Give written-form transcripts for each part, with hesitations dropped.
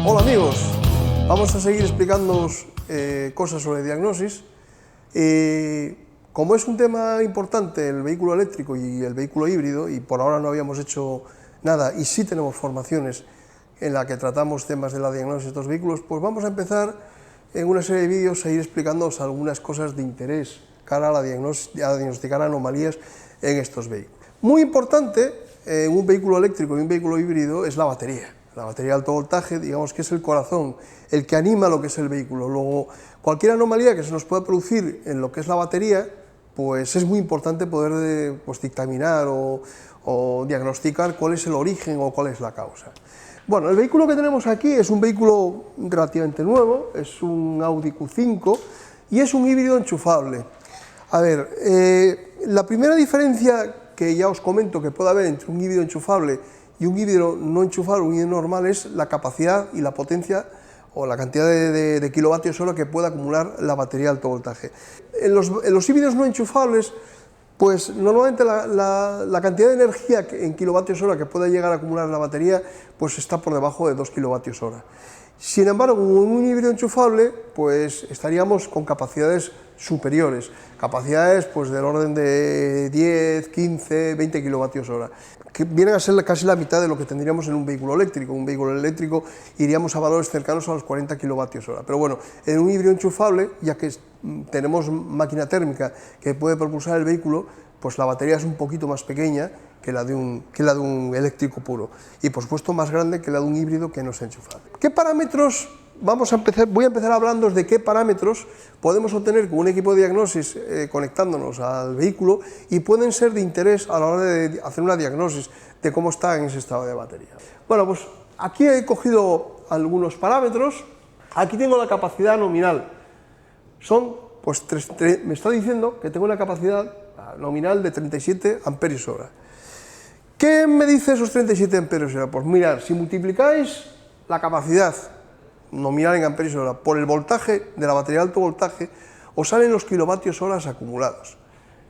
Hola amigos, vamos a seguir explicándoos cosas sobre diagnosis. Como es un tema importante el vehículo eléctrico y el vehículo híbrido, y por ahora no habíamos hecho nada, y sí tenemos formaciones en la que tratamos temas de la diagnosis de estos vehículos, pues vamos a empezar en una serie de vídeos a ir explicándoos algunas cosas de interés cara a diagnosticar anomalías en estos vehículos. Muy importante en un vehículo eléctrico y un vehículo híbrido es la batería. La batería de alto voltaje, digamos que es el corazón, el que anima lo que es el vehículo. Luego, cualquier anomalía que se nos pueda producir en lo que es la batería, pues es muy importante poder dictaminar o diagnosticar cuál es el origen o cuál es la causa. Bueno, el vehículo que tenemos aquí es un vehículo relativamente nuevo, es un Audi Q5 y es un híbrido enchufable. A ver, la primera diferencia que ya os comento que puede haber entre un híbrido enchufable y un híbrido no enchufable, un híbrido normal, es la capacidad y la potencia o la cantidad de kilovatios hora que puede acumular la batería de alto voltaje. En los híbridos no enchufables, pues normalmente la cantidad de energía en kilovatios hora que puede llegar a acumular la batería, pues está por debajo de 2 kilovatios hora. Sin embargo, en un híbrido enchufable, pues estaríamos con capacidades superiores, capacidades pues del orden de 10, 15, 20 kilovatios hora, que vienen a ser casi la mitad de lo que tendríamos en un vehículo eléctrico. Un vehículo eléctrico iríamos a valores cercanos a los 40 kilovatios hora, pero bueno, en un híbrido enchufable, ya que tenemos máquina térmica que puede propulsar el vehículo, pues la batería es un poquito más pequeña que la de un eléctrico puro, y por supuesto más grande que la de un híbrido que no es enchufable. ¿Qué parámetros? Voy a empezar hablando de qué parámetros podemos obtener con un equipo de diagnosis conectándonos al vehículo y pueden ser de interés a la hora de hacer una diagnosis de cómo está en ese estado de batería. Bueno, pues aquí he cogido algunos parámetros. Aquí tengo la capacidad nominal. Me está diciendo que tengo una capacidad nominal de 37 amperios hora. ¿Qué me dice esos 37 amperios hora? Pues mirad, si multiplicáis la capacidad nominal en amperios hora por el voltaje de la batería de alto voltaje, os salen los kilovatios horas acumulados.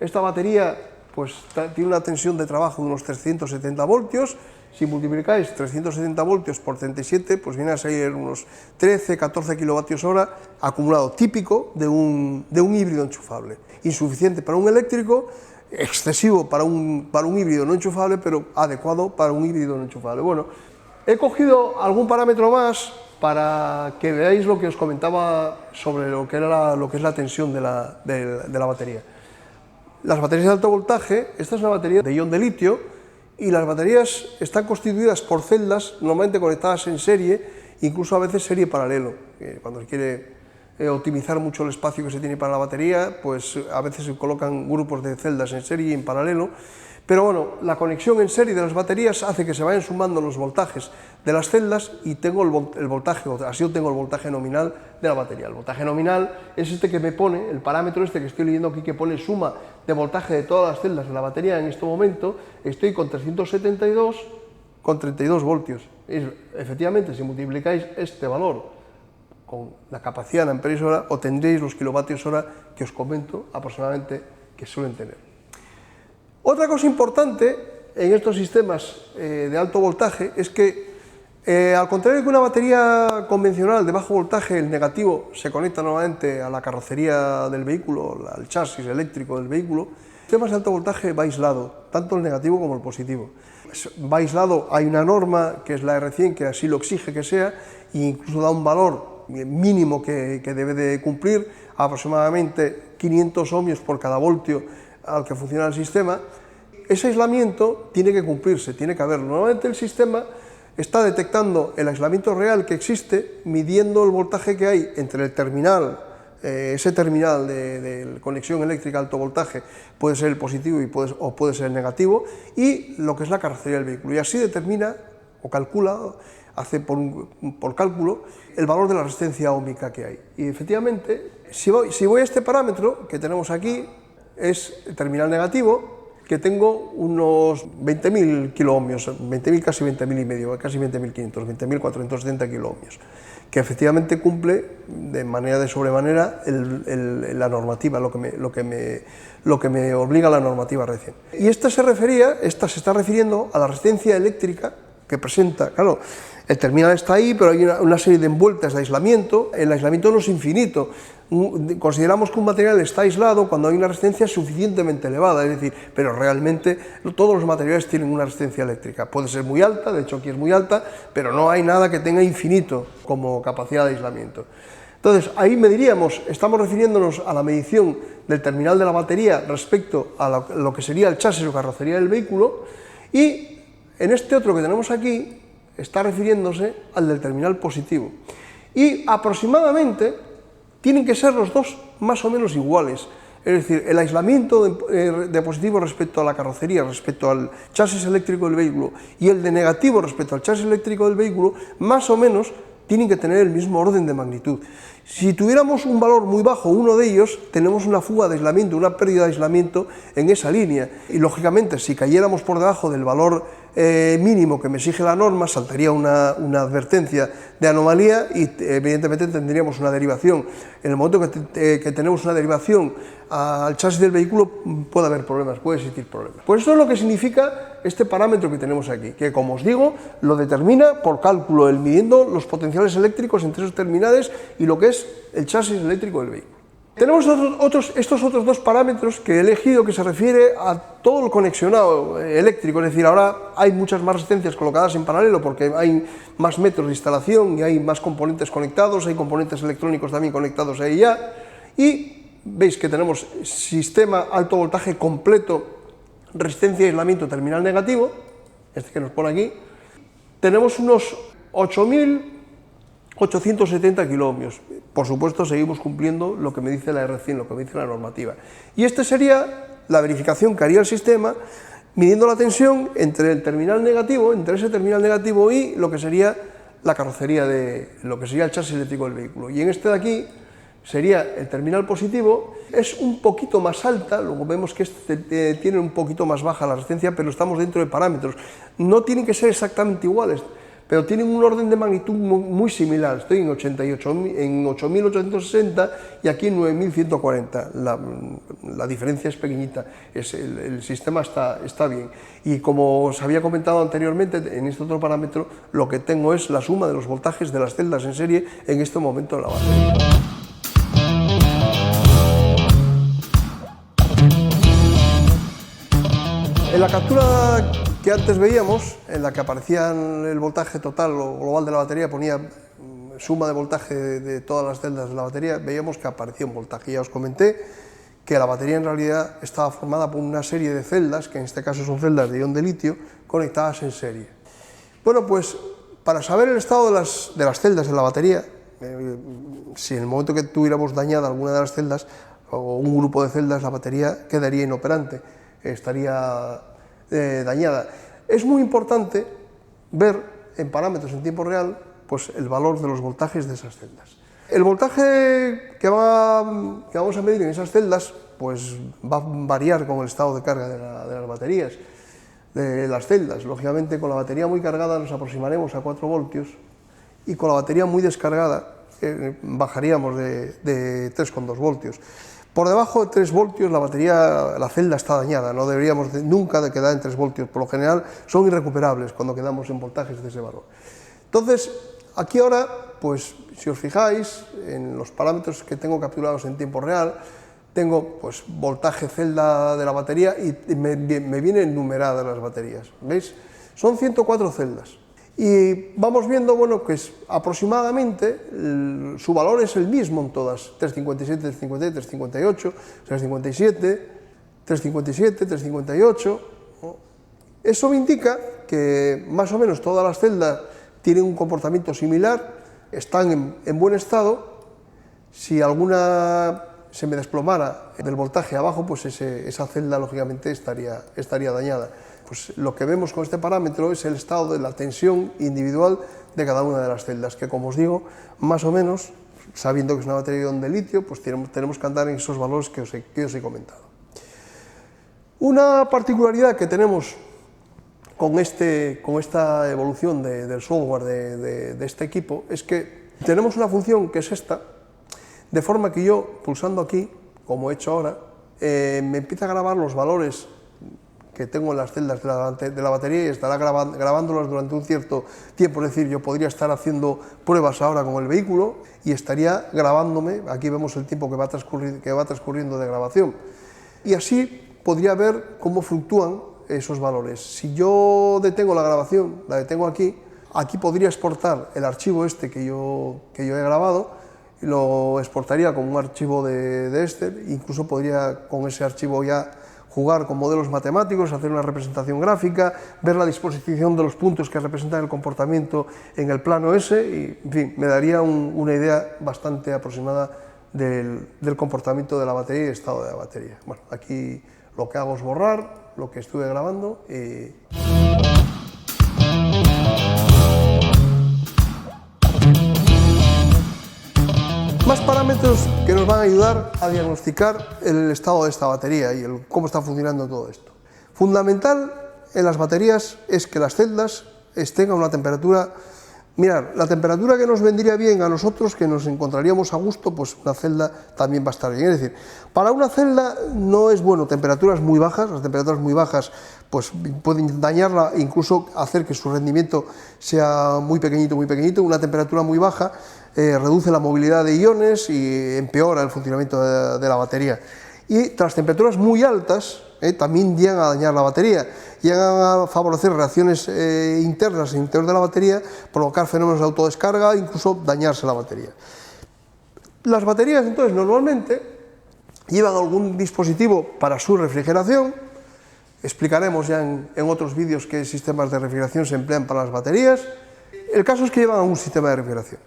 Esta batería pues tiene una tensión de trabajo de unos 370 voltios. Si multiplicáis 370 voltios por 37, pues viene a salir unos 13, 14 kilovatios hora acumulado, típico de un híbrido enchufable. Insuficiente para un eléctrico, excesivo para un híbrido no enchufable, pero adecuado para un híbrido no enchufable. Bueno, he cogido algún parámetro más para que veáis lo que os comentaba sobre lo que es la tensión de la batería. Las baterías de alto voltaje, esta es una batería de ion de litio, y las baterías están constituidas por celdas normalmente conectadas en serie, incluso a veces serie paralelo. Cuando se quiere optimizar mucho el espacio que se tiene para la batería, pues a veces se colocan grupos de celdas en serie y en paralelo. Pero bueno, la conexión en serie de las baterías hace que se vayan sumando los voltajes de las celdas y tengo el voltaje, así obtengo el voltaje nominal de la batería. El voltaje nominal es este que me pone, el parámetro este que estoy leyendo aquí, que pone suma de voltaje de todas las celdas de la batería. En este momento estoy con 372,32 voltios. Efectivamente, si multiplicáis este valor con la capacidad en amperios hora, obtendréis los kilovatios hora que os comento aproximadamente que suelen tener. Otra cosa importante en estos sistemas de alto voltaje es que, al contrario que una batería convencional de bajo voltaje, el negativo se conecta normalmente a la carrocería del vehículo, al chasis eléctrico del vehículo. En sistemas de alto voltaje va aislado, tanto el negativo como el positivo. Va aislado, hay una norma que es la R100 que así lo exige que sea, e incluso da un valor mínimo que debe de cumplir, aproximadamente 500 ohmios por cada voltio al que funciona el sistema. Ese aislamiento tiene que cumplirse, tiene que haberlo. Normalmente el sistema está detectando el aislamiento real que existe, midiendo el voltaje que hay entre el terminal, ese terminal de conexión eléctrica alto voltaje, puede ser el positivo o puede ser el negativo, y lo que es la carrocería del vehículo. Y así determina o calcula, hace por cálculo, el valor de la resistencia óhmica que hay. Y efectivamente, si voy a este parámetro que tenemos aquí, es el terminal negativo, que tengo unos 20.000 kiloohmios, 20.000, casi 20.000 y medio, casi 20.500, 20.470 kiloohmios, que efectivamente cumple de manera de sobremanera la normativa, lo que me obliga la normativa recién. Y esta se está refiriendo a la resistencia eléctrica que presenta, claro, el terminal está ahí, pero hay una serie de envueltas de aislamiento. El aislamiento no es infinito. Consideramos que un material está aislado cuando hay una resistencia suficientemente elevada, es decir, pero realmente todos los materiales tienen una resistencia eléctrica. Puede ser muy alta, de hecho aquí es muy alta, pero no hay nada que tenga infinito como capacidad de aislamiento. Entonces, ahí mediríamos, estamos refiriéndonos a la medición del terminal de la batería respecto a lo que sería el chasis o carrocería del vehículo, y en este otro que tenemos aquí está refiriéndose al del terminal positivo. Y aproximadamente tienen que ser los dos más o menos iguales, es decir, el aislamiento de positivo respecto a la carrocería, respecto al chasis eléctrico del vehículo, y el de negativo respecto al chasis eléctrico del vehículo, más o menos tienen que tener el mismo orden de magnitud. Si tuviéramos un valor muy bajo, uno de ellos, tenemos una fuga de aislamiento, una pérdida de aislamiento en esa línea, y lógicamente si cayéramos por debajo del valor mínimo que me exige la norma, saltaría una advertencia de anomalía y evidentemente tendríamos una derivación. En el momento que tenemos una derivación al chasis del vehículo puede haber problemas, puede existir problemas. Pues esto es lo que significa este parámetro que tenemos aquí, que como os digo, lo determina por cálculo, midiendo los potenciales eléctricos entre esos terminales y lo que es el chasis eléctrico del vehículo. Tenemos estos otros dos parámetros que he elegido, que se refiere a todo el conexionado eléctrico, es decir, ahora hay muchas más resistencias colocadas en paralelo porque hay más metros de instalación y hay más componentes conectados, hay componentes electrónicos también conectados ahí ya, y veis que tenemos sistema alto voltaje completo, resistencia y aislamiento terminal negativo, este que nos pone aquí, tenemos unos 8.870 kiloohmios. Por supuesto, seguimos cumpliendo lo que me dice la R100, lo que me dice la normativa. Y esta sería la verificación que haría el sistema, midiendo la tensión entre el terminal negativo, entre ese terminal negativo y lo que sería la carrocería lo que sería el chasis eléctrico del vehículo. Y en este de aquí sería el terminal positivo, es un poquito más alta, luego vemos que este tiene un poquito más baja la resistencia, pero estamos dentro de parámetros. No tienen que ser exactamente iguales, pero tienen un orden de magnitud muy similar. Estoy en 8.860 y aquí en 9.140. La diferencia es pequeñita, el sistema está bien. Y como os había comentado anteriormente, en este otro parámetro, lo que tengo es la suma de los voltajes de las celdas en serie en este momento en la batería. En la captura que antes veíamos, en la que aparecía el voltaje total o global de la batería, ponía suma de voltaje de todas las celdas de la batería, veíamos que aparecía un voltaje. Ya os comenté que la batería en realidad estaba formada por una serie de celdas, que en este caso son celdas de ion de litio, conectadas en serie. Bueno, pues para saber el estado de las celdas de la batería, si en el momento que tuviéramos dañada alguna de las celdas, o un grupo de celdas, la batería quedaría inoperante, estaría dañada. Es muy importante ver en parámetros en tiempo real pues el valor de los voltajes de esas celdas. El voltaje que vamos a medir en esas celdas pues va a variar con el estado de carga de las baterías de las celdas. Lógicamente, con la batería muy cargada nos aproximaremos a 4 voltios y con la batería muy descargada bajaríamos de 3,2 voltios. Por debajo de 3 voltios la celda está dañada, no deberíamos nunca de quedar en 3 voltios, por lo general son irrecuperables cuando quedamos en voltajes de ese valor. Entonces, aquí ahora, pues si os fijáis en los parámetros que tengo capturados en tiempo real, tengo pues voltaje celda de la batería y me vienen numeradas las baterías, ¿veis? Son 104 celdas. Y vamos viendo, bueno, que aproximadamente su valor es el mismo en todas, 357, 358, 357, 357, 358. Eso me indica que más o menos todas las celdas tienen un comportamiento similar, están en buen estado. Si alguna se me desplomara del voltaje abajo, pues esa celda lógicamente estaría dañada. Pues lo que vemos con este parámetro es el estado de la tensión individual de cada una de las celdas, que como os digo, más o menos, sabiendo que es una batería de ion de litio, pues tenemos que andar en esos valores que os he comentado. Una particularidad que tenemos con esta evolución del software de este equipo es que tenemos una función que es esta, de forma que yo, pulsando aquí, como he hecho ahora, me empieza a grabar los valores que tengo en las celdas de la batería y estará grabándolas durante un cierto tiempo. Es decir, yo podría estar haciendo pruebas ahora con el vehículo y estaría grabándome. Aquí vemos el tiempo que va transcurriendo de grabación. Y así podría ver cómo fluctúan esos valores. Si yo detengo la grabación, la detengo aquí podría exportar el archivo este que yo he grabado, y lo exportaría como un archivo de Excel. Incluso podría con ese archivo ya jugar con modelos matemáticos, hacer una representación gráfica, ver la disposición de los puntos que representan el comportamiento en el plano S, y en fin, me daría una idea bastante aproximada del comportamiento de la batería y estado de la batería. Bueno, aquí lo que hago es borrar lo que estuve grabando y... Más parámetros que nos van a ayudar a diagnosticar el estado de esta batería y cómo está funcionando todo esto. Fundamental en las baterías es que las celdas estén a una temperatura. Mirad, la temperatura que nos vendría bien a nosotros, que nos encontraríamos a gusto, pues una celda también va a estar bien. Es decir, para una celda no es bueno temperaturas muy bajas. Las temperaturas muy bajas pues pueden dañarla, incluso hacer que su rendimiento sea muy pequeñito, muy pequeñito. Una temperatura muy baja reduce la movilidad de iones y empeora el funcionamiento de la batería. Y tras temperaturas muy altas también llegan a dañar la batería, llegan a favorecer reacciones internas en el interior de la batería, provocar fenómenos de autodescarga, incluso dañarse la batería. Las baterías entonces normalmente llevan algún dispositivo para su refrigeración. Explicaremos ya en otros vídeos qué sistemas de refrigeración se emplean para las baterías. El caso es que llevan un sistema de refrigeración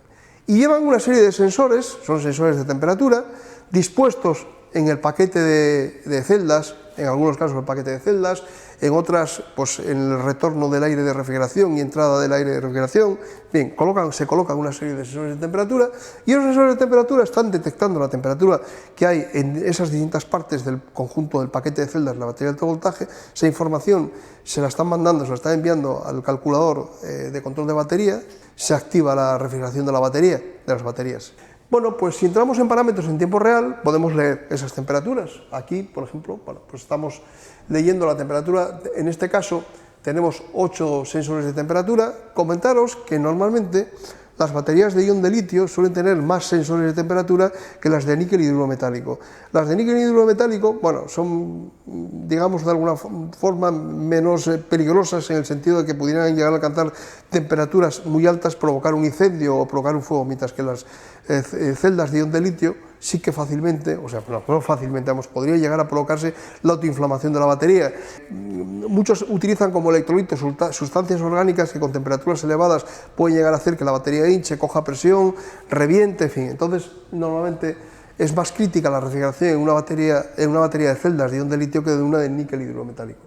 y llevan una serie de sensores, son sensores de temperatura, dispuestos en el paquete de celdas, en algunos casos el paquete de celdas, en otras pues en el retorno del aire de refrigeración y entrada del aire de refrigeración. Bien, se colocan una serie de sensores de temperatura y esos sensores de temperatura están detectando la temperatura que hay en esas distintas partes del conjunto del paquete de celdas de la batería de alto voltaje. Esa información se la están mandando, se la están enviando al calculador de control de batería, se activa la refrigeración de la batería, de las baterías. Bueno, pues si entramos en parámetros en tiempo real, podemos leer esas temperaturas. Aquí, por ejemplo, bueno, pues estamos leyendo la temperatura. En este caso tenemos 8 sensores de temperatura. Comentaros que normalmente las baterías de ion de litio suelen tener más sensores de temperatura que las de níquel hidruro metálico. Las de níquel hidruro metálico, bueno, son, digamos, de alguna forma menos peligrosas en el sentido de que pudieran llegar a alcanzar temperaturas muy altas, provocar un incendio o provocar un fuego, mientras que las celdas de ion de litio sí que fácilmente, o sea, no fácilmente, podría llegar a provocarse la autoinflamación de la batería. Muchos utilizan como electrolitos sustancias orgánicas que con temperaturas elevadas pueden llegar a hacer que la batería hinche, coja presión, reviente, en fin. Entonces, normalmente es más crítica la refrigeración en una batería de celdas de ion de litio que de una de níquel hidruro metálico.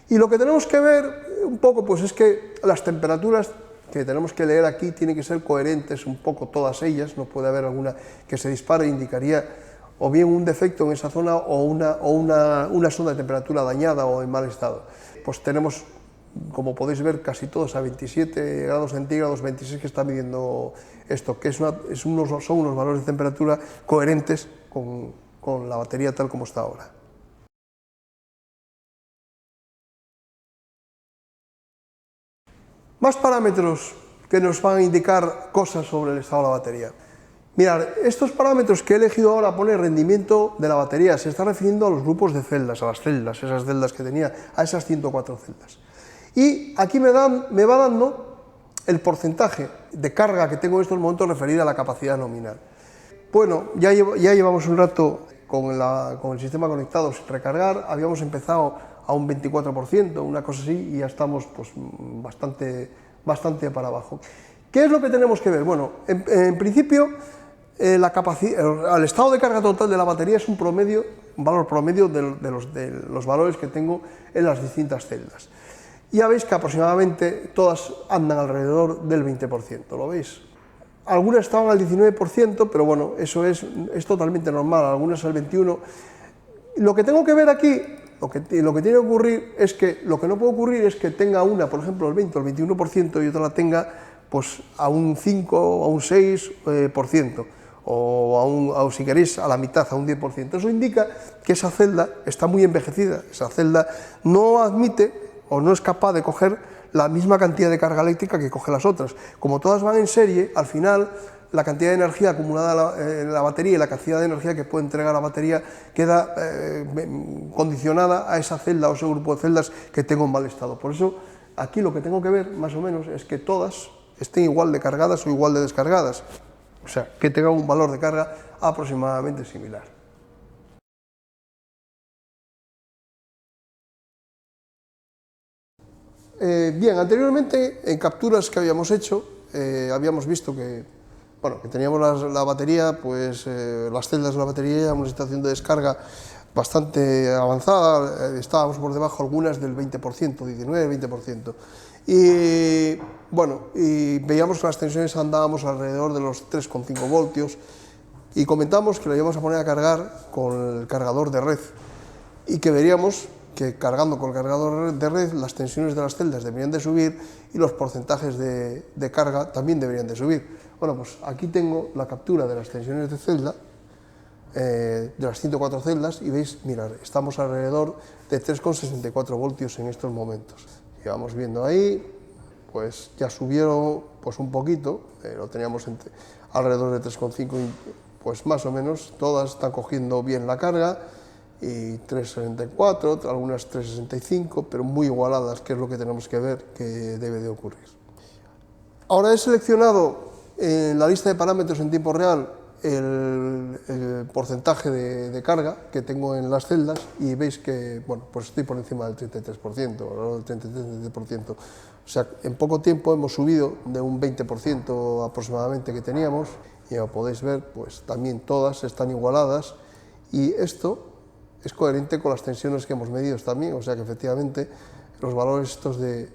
Y lo que tenemos que ver un poco pues es que las temperaturas que tenemos que leer aquí tienen que ser coherentes un poco todas ellas, no puede haber alguna que se dispare, indicaría o bien un defecto en esa zona o una sonda de temperatura dañada o en mal estado. Pues tenemos, como podéis ver, casi todos a 27 grados centígrados, 26 que está midiendo esto, que son unos valores de temperatura coherentes con la batería tal como está ahora. Más parámetros que nos van a indicar cosas sobre el estado de la batería. Mirad, estos parámetros que he elegido ahora poner rendimiento de la batería se está refiriendo a los grupos de celdas, a las celdas, esas celdas que tenía, a esas 104 celdas. Y aquí me va dando el porcentaje de carga que tengo en estos momentos referida a la capacidad nominal. Bueno, ya llevamos un rato con el sistema conectado sin recargar, habíamos empezado a un 24%, una cosa así, y ya estamos pues, bastante para abajo. ¿Qué es lo que tenemos que ver? Bueno, en principio, el estado de carga total de la batería es un valor promedio de los valores que tengo en las distintas celdas. Ya veis que aproximadamente todas andan alrededor del 20%, ¿lo veis? Algunas estaban al 19%, pero bueno, eso es totalmente normal, algunas al 21%. Lo que tengo que ver aquí, lo que tiene que ocurrir es que, lo que no puede ocurrir es que tenga una, por ejemplo, el 20 o el 21% y otra la tenga pues, a un 5 o a un 6%, o si queréis a la mitad, a un 10%. Eso indica que esa celda está muy envejecida, esa celda no admite o no es capaz de coger la misma cantidad de carga eléctrica que coge las otras. Como todas van en serie, al final la cantidad de energía acumulada en la batería y la cantidad de energía que puede entregar la batería queda condicionada a esa celda o ese grupo de celdas que tengo en mal estado. Por eso aquí lo que tengo que ver más o menos es que todas estén igual de cargadas o igual de descargadas, o sea, que tengan un valor de carga aproximadamente similar. Bien, anteriormente en capturas que habíamos hecho, habíamos visto que, bueno, que teníamos la batería, pues las celdas de la batería en una situación de descarga bastante avanzada, estábamos por debajo algunas del 20%, 19-20%. Y bueno, y veíamos que las tensiones andábamos alrededor de los 3,5 voltios y comentamos que lo íbamos a poner a cargar con el cargador de red y que veríamos que cargando con el cargador de red las tensiones de las celdas deberían de subir y los porcentajes de carga también deberían de subir. Bueno, pues aquí tengo la captura de las tensiones de celda, de las 104 celdas, y veis, mirad, estamos alrededor de 3,64 voltios en estos momentos. Y vamos viendo ahí, pues ya subieron pues un poquito, lo teníamos alrededor de 3,5, pues más o menos, todas están cogiendo bien la carga, y 3,64, algunas 3,65, pero muy igualadas, que es lo que tenemos que ver que debe de ocurrir. Ahora he seleccionado en la lista de parámetros en tiempo real el porcentaje de carga que tengo en las celdas y veis que, bueno, pues estoy por encima del 33%, o del 33%. O sea, en poco tiempo hemos subido de un 20% aproximadamente que teníamos, y como podéis ver, pues también todas están igualadas, y esto es coherente con las tensiones que hemos medido también, o sea que efectivamente los valores estos de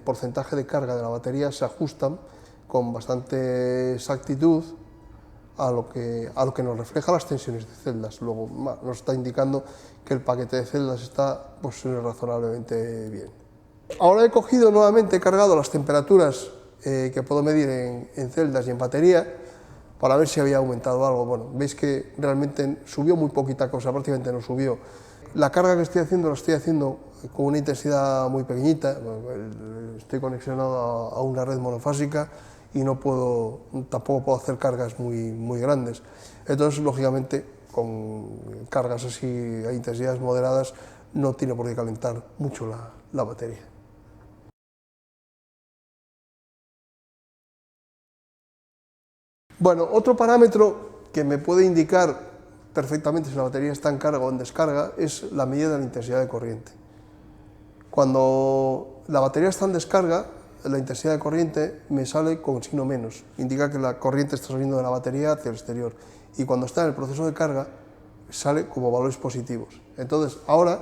porcentaje de carga de la batería se ajustan con bastante exactitud a lo que nos refleja las tensiones de celdas. Luego nos está indicando que el paquete de celdas está pues razonablemente bien. Ahora he cogido nuevamente, he cargado las temperaturas que puedo medir en celdas y en batería para ver si había aumentado algo. Bueno, veis que realmente subió muy poquita cosa, prácticamente no subió. La carga que estoy haciendo la estoy haciendo con una intensidad muy pequeñita, estoy conexionado a una red monofásica y tampoco puedo hacer cargas muy grandes. Entonces, lógicamente, con cargas así a intensidades moderadas no tiene por qué calentar mucho la batería. Bueno, otro parámetro que me puede indicar perfectamente si la batería está en carga o en descarga es la medida de la intensidad de corriente. Cuando la batería está en descarga, la intensidad de corriente me sale con signo menos, indica que la corriente está saliendo de la batería hacia el exterior, y cuando está en el proceso de carga sale como valores positivos. Entonces ahora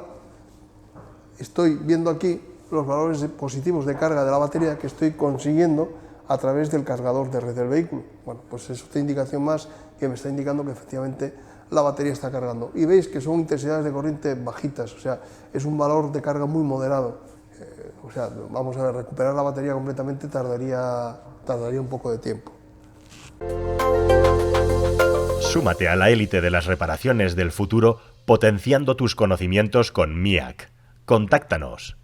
estoy viendo aquí los valores positivos de carga de la batería que estoy consiguiendo a través del cargador de red del vehículo. Bueno, pues es otra indicación más que me está indicando que efectivamente la batería está cargando. Y veis que son intensidades de corriente bajitas, o sea, es un valor de carga muy moderado. O sea, vamos a ver, recuperar la batería completamente tardaría un poco de tiempo. Súmate a la élite de las reparaciones del futuro potenciando tus conocimientos con MIAC. Contáctanos